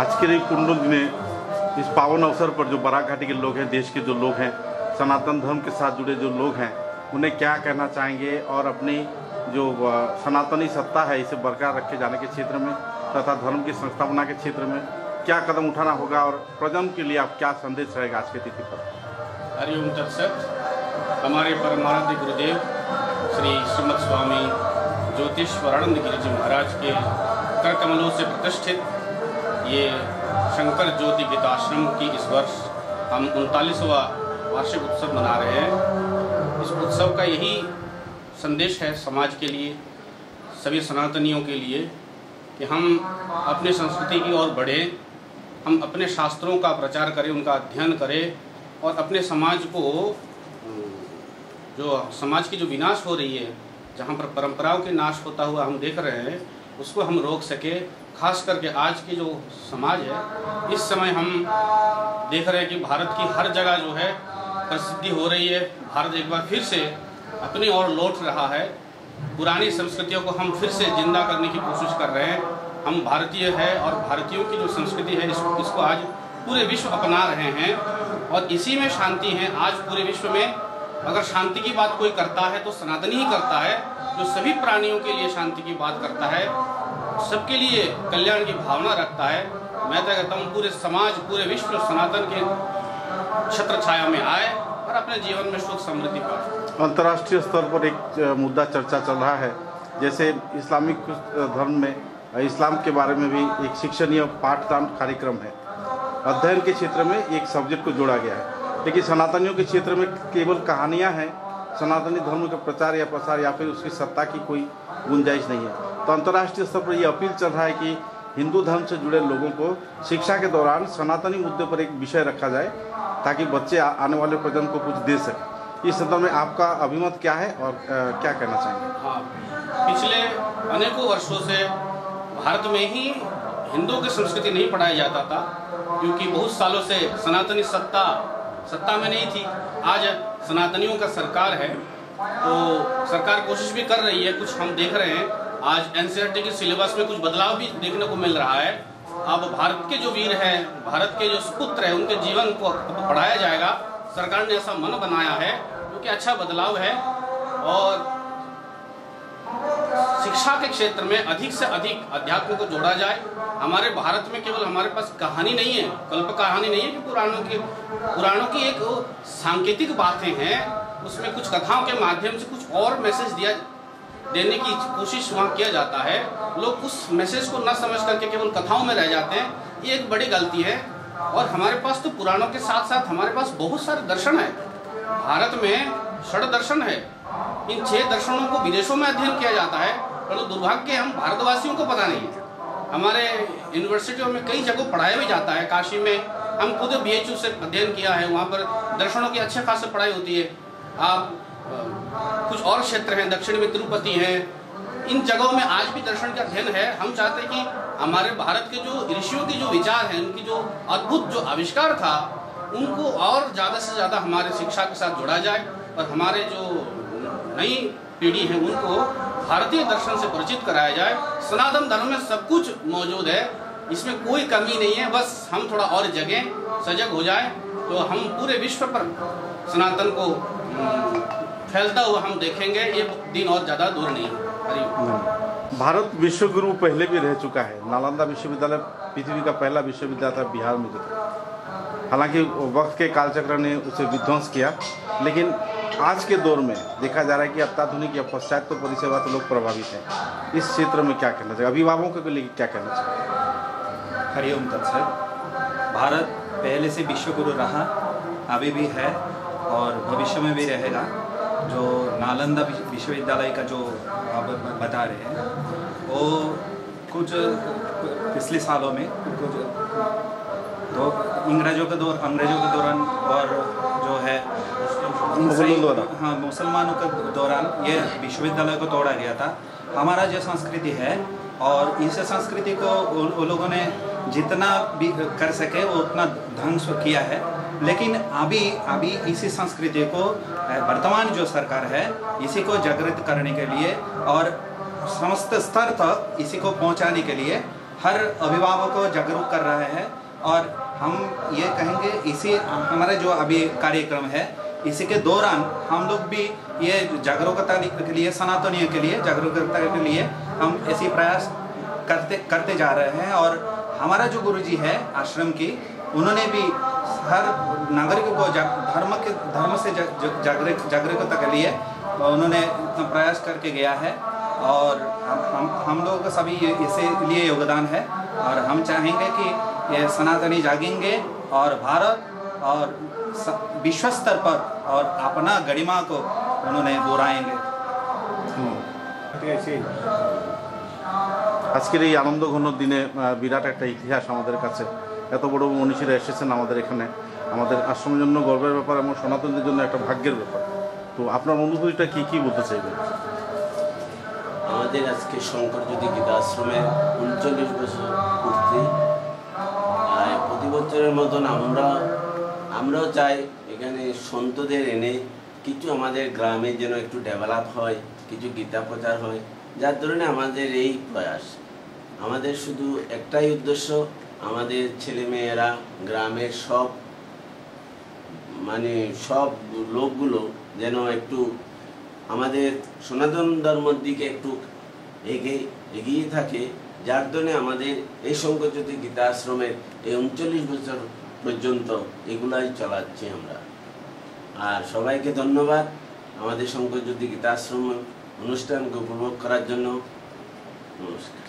आज के कुंडल में इस पावन अवसर पर जो बराक घाटी के लोग हैं, देश के जो लोग हैं, सनातन धर्म के साथ जुड़े जो लोग हैं, उन्हें क्या कहना चाहेंगे और अपनी जो सनातनी सत्ता है इसे बरकरार रखे जाने के क्षेत्र में तथा धर्म की संस्थापना के क्षेत्र में क्या कदम उठाना होगा और प्रजन्म के लिए आप क्या संदेश रहेगा आज के तिथि पर? हरिओम तत्सत। हमारे परमाराध्य गुरुदेव श्री श्रीमद स्वामी ज्योतिष्वरानंद गिरि जी महाराज के कर कमलों से प्रतिष्ठित ये शंकर ज्योति गीताश्रम की इस वर्ष हम 39वां वार्षिक उत्सव मना रहे हैं। इस उत्सव का यही संदेश है समाज के लिए, सभी सनातनियों के लिए, कि हम अपनी संस्कृति की ओर बढ़ें, हम अपने शास्त्रों का प्रचार करें, उनका अध्ययन करें और अपने समाज को, जो समाज की जो विनाश हो रही है, जहाँ पर परंपराओं के नाश होता हुआ हम देख रहे हैं, उसको हम रोक सके। खास करके आज की जो समाज है, इस समय हम देख रहे हैं कि भारत की हर जगह जो है प्रसिद्धि हो रही है। भारत एक बार फिर से अपनी ओर लौट रहा है। पुरानी संस्कृतियों को हम फिर से जिंदा करने की कोशिश कर रहे हैं। हम भारतीय है और भारतीयों की जो संस्कृति है इसको आज पूरे विश्व अपना रहे हैं और इसी में शांति है। आज पूरे विश्व में अगर शांति की बात कोई करता है तो सनातनी ही करता है, जो सभी प्राणियों के लिए शांति की बात करता है, सबके लिए कल्याण की भावना रखता है। मैं तो कहता हूँ पूरे समाज, पूरे विश्व सनातन के छत्र छाया में आए और अपने जीवन में सुख समृद्धि पाए। अंतर्राष्ट्रीय स्तर पर एक मुद्दा चर्चा चल रहा है, जैसे इस्लामिक धर्म में इस्लाम के बारे में भी एक शिक्षणीय पाठदान कार्यक्रम है। अध्ययन के क्षेत्र में एक सब्जेक्ट को जोड़ा गया है, लेकिन सनातनियों के क्षेत्र में केवल कहानियाँ हैं। सनातनी धर्म का प्रचार या प्रसार या फिर उसकी सत्ता की कोई गुंजाइश नहीं है। तो अंतर्राष्ट्रीय स्तर पर यह अपील चल रहा है कि हिंदू धर्म से जुड़े लोगों को शिक्षा के दौरान सनातनी मुद्दे पर एक विषय रखा जाए ताकि बच्चे आने वाले प्रजन्म को कुछ दे सकें। इस संदर्भ में आपका अभिमत क्या है और क्या कहना चाहेंगे? हाँ, पिछले अनेकों वर्षों से भारत में ही हिंदुओं की संस्कृति नहीं पढ़ाया जाता था, क्योंकि बहुत सालों से सनातनी सत्ता में नहीं थी। आज सनातनियों का सरकार है, तो सरकार कोशिश भी कर रही है, कुछ हम देख रहे हैं। आज एनसीईआरटी के सिलेबस में कुछ बदलाव भी देखने को मिल रहा है। अब भारत के जो वीर हैं, भारत के जो सुपुत्र हैं, उनके जीवन को पढ़ाया जाएगा। सरकार ने ऐसा मन बनाया है, जो कि अच्छा बदलाव है। और शिक्षा के क्षेत्र में अधिक से अधिक अध्यात्म को जोड़ा जाए। हमारे भारत में केवल हमारे पास कहानी नहीं है, कल्प कहानी नहीं है कि पुराणों की एक सांकेतिक बातें हैं, उसमें कुछ कथाओं के माध्यम से कुछ और मैसेज देने की कोशिश वहाँ किया जाता है। लोग उस मैसेज को न समझ करके केवल कथाओं में रह जाते हैं, ये एक बड़ी गलती है। और हमारे पास तो पुराणों के साथ साथ हमारे पास बहुत सारे दर्शन है। भारत में 6 दर्शन है। इन 6 दर्शनों को विदेशों में अध्ययन किया जाता है, परंतु दुर्भाग्य हम भारतवासियों को पता नहीं है। हमारे यूनिवर्सिटियों में कई जगह पढ़ाया भी जाता है। काशी में हम खुद BHU से अध्ययन किया है, वहाँ पर दर्शनों की अच्छे खासी पढ़ाई होती है। आप कुछ और क्षेत्र हैं, दक्षिण में तिरुपति है, इन जगहों में आज भी दर्शन का अध्ययन है। हम चाहते हैं कि हमारे भारत के जो ऋषियों के जो विचार हैं, उनकी जो अद्भुत जो आविष्कार था, उनको और ज़्यादा से ज़्यादा हमारे शिक्षा के साथ जोड़ा जाए और हमारे जो नई पीढ़ी है उनको भारतीय दर्शन से परिचित कराया जाए। सनातन धर्म में सब कुछ मौजूद है, इसमें कोई कमी नहीं है। बस हम थोड़ा और जगें, सजग हो जाए तो हम पूरे विश्व पर सनातन को फैलता हुआ हम देखेंगे। ये दिन और ज़्यादा दूर नहीं है। भारत विश्वगुरु पहले भी रह चुका है। नालंदा विश्वविद्यालय पृथ्वी का पहला विश्वविद्यालय था बिहार में जो था। हालांकि वक्त के कालचक्र ने उसे विध्वंस किया, लेकिन आज के दौर में देखा जा रहा है कि अत्याधुनिक या पाश्चात्य परिसेवा से लोग प्रभावित हैं। इस क्षेत्र में क्या कहना चाहिए, अभिभावकों के लिए क्या कहना चाहिए? हरिओम तत्सत। भारत पहले से विश्वगुरु रहा, अभी भी है और भविष्य में भी रहेगा। जो नालंदा विश्वविद्यालय का जो आप बता रहे हैं, वो कुछ पिछले सालों में कुछ तो अंग्रेजों के दौरान और जो है मुसलमानों के दौरान ये विश्वविद्यालय को तोड़ा गया था। हमारा जो संस्कृति है और इस संस्कृति को उन लोगों ने जितना भी कर सके वो उतना ध्वंस किया है। लेकिन अभी इसी संस्कृति को वर्तमान जो सरकार है इसी को जागृत करने के लिए और समस्त स्तर तक इसी को पहुंचाने के लिए हर अभिभावक को जागरूक कर रहे हैं। और हम ये कहेंगे इसी हमारा जो अभी कार्यक्रम है इसी के दौरान हम लोग भी ये जागरूकता के लिए, सनातनियों के लिए जागरूकता के लिए हम ऐसी प्रयास करते जा रहे हैं। और हमारा जो गुरुजी है आश्रम की, उन्होंने भी हर नागरिकों को धर्म से जागरूकता के लिए उन्होंने प्रयास करके गया है। और हम लोग का सभी इसे लिए योगदान है। और हम चाहेंगे कि ये सनातनी जागेंगे और भारत और विश्व स्तर पर और अपना गरिमा को उन्होंने दोहराएंगे। আজকের এই আনন্দঘন দিনে বিরাট একটা ইতিহাস আমাদের কাছে। এত বড় মনীষীরা এসেছেন আমাদের এখানে, আমাদের আশ্রমের জন্য গর্বের ব্যাপার এবং সনাতনদের জন্য একটা ভাগ্যের ব্যাপার। তো আপনার অনুভূতিটা কি বলতে চাইবেন? আমাদের আজকে শঙ্করজ্যোতি গীতা আশ্রমের 39 বছর পূর্তি। প্রতি বছরের মতন আমরাও চাই এখানে সন্তদের এনে কিছু আমাদের গ্রামে যেন একটু ডেভেলপ হয়, কিছু গীতা প্রচার হয়। যার ধরনে আমাদের এই প্রয়াস, আমাদের শুধু একটাই উদ্দেশ্য, আমাদের ছেলেমেয়েরা গ্রামের সব লোকগুলো যেন একটু আমাদের সনাতন ধর্মের দিকে একটু এগিয়ে থাকে। যার জন্য আমাদের এই শঙ্করজ্যোতি গীতা আশ্রমের এই 39 বছর পর্যন্ত এগুলাই চালাচ্ছি আমরা। আর সবাইকে ধন্যবাদ আমাদের শঙ্করজ্যোতি গীতা আশ্রম অনুষ্ঠানকে উপভোগ করার জন্য। নমস্কার।